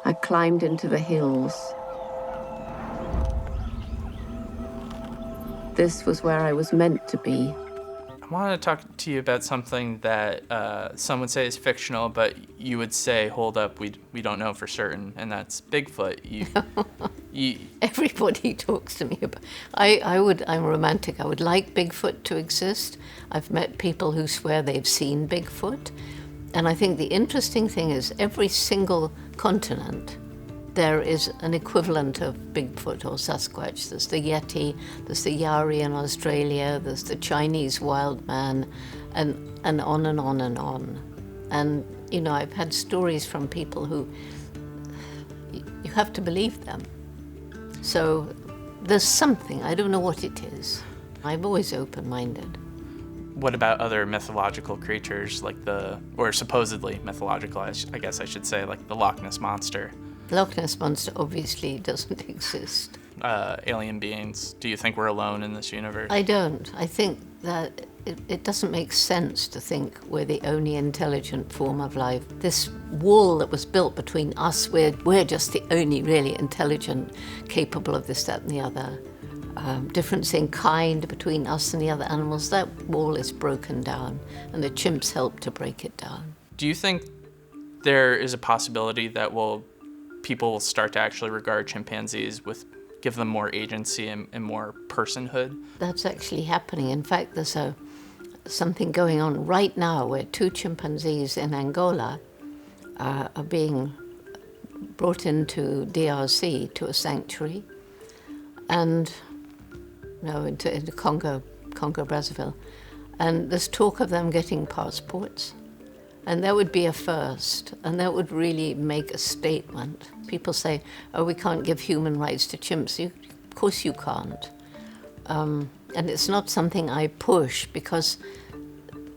I climbed into the hills. This was where I was meant to be. I want to talk to you about something that some would say is fictional, but you would say, hold up, we don't know for certain, and that's Bigfoot. Everybody talks to me about. I'm romantic. I would like Bigfoot to exist. I've met people who swear they've seen Bigfoot, and I think the interesting thing is every single continent there is an equivalent of Bigfoot or Sasquatch. There's the Yeti, there's the Yari in Australia, there's the Chinese wild man, and on and on and on. And, you know, I've had stories from people who, you have to believe them. So there's something, I don't know what it is. I'm always open-minded. What about other mythological creatures like or supposedly mythological, I guess I should say, like the Loch Ness Monster? Loch Ness Monster obviously doesn't exist. Alien beings, do you think we're alone in this universe? I don't. I think that it doesn't make sense to think we're the only intelligent form of life. This wall that was built between us, we're just the only really intelligent, capable of this, that, and the other. Difference in kind between us and the other animals, that wall is broken down, and the chimps help to break it down. Do you think there is a possibility that people will start to actually regard chimpanzees give them more agency and more personhood? That's actually happening. In fact, there's something going on right now where 2 chimpanzees in Angola are being brought into DRC, to a sanctuary, and into Congo Brazzaville. And there's talk of them getting passports. And that would be a first, and that would really make a statement. People say, oh, we can't give human rights to chimps. Of course you can't. And it's not something I push, because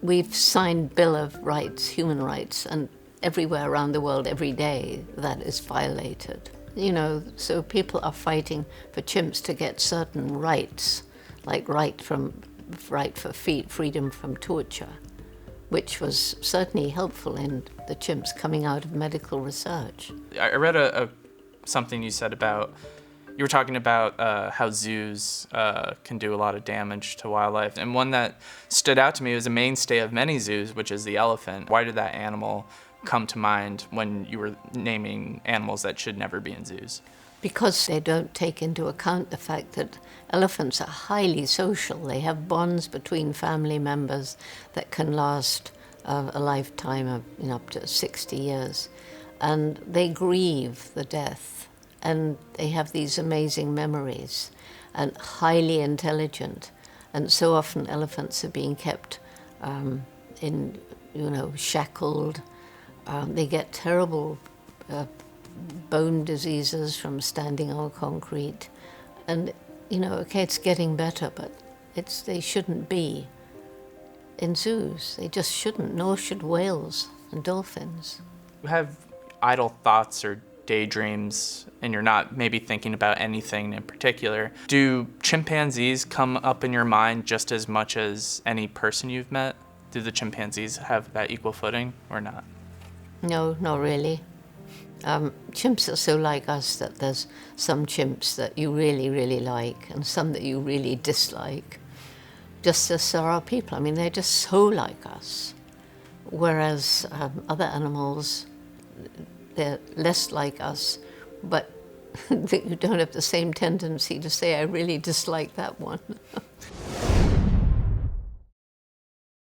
we've signed Bill of Rights, human rights, and everywhere around the world, every day, that is violated. You know, so people are fighting for chimps to get certain rights, like right for freedom from torture, which was certainly helpful in the chimps coming out of medical research. I read something you said about, you were talking about how zoos can do a lot of damage to wildlife. And one that stood out to me was a mainstay of many zoos, which is the elephant. Why did that animal come to mind when you were naming animals that should never be in zoos? Because they don't take into account the fact that elephants are highly social. They have bonds between family members that can last a lifetime of up to 60 years. And they grieve the death, and they have these amazing memories, and highly intelligent. And so often elephants are being kept shackled. They get terrible bone diseases from standing on concrete. And, okay, it's getting better, but they shouldn't be in zoos. They just shouldn't, nor should whales and dolphins. You have idle thoughts or daydreams, and you're not maybe thinking about anything in particular. Do chimpanzees come up in your mind just as much as any person you've met? Do the chimpanzees have that equal footing or not? No, not really. Chimps are so like us that there's some chimps that you really, really like and some that you really dislike. Just as there are people. I mean, they're just so like us. Whereas other animals, they're less like us, but you don't have the same tendency to say, I really dislike that one.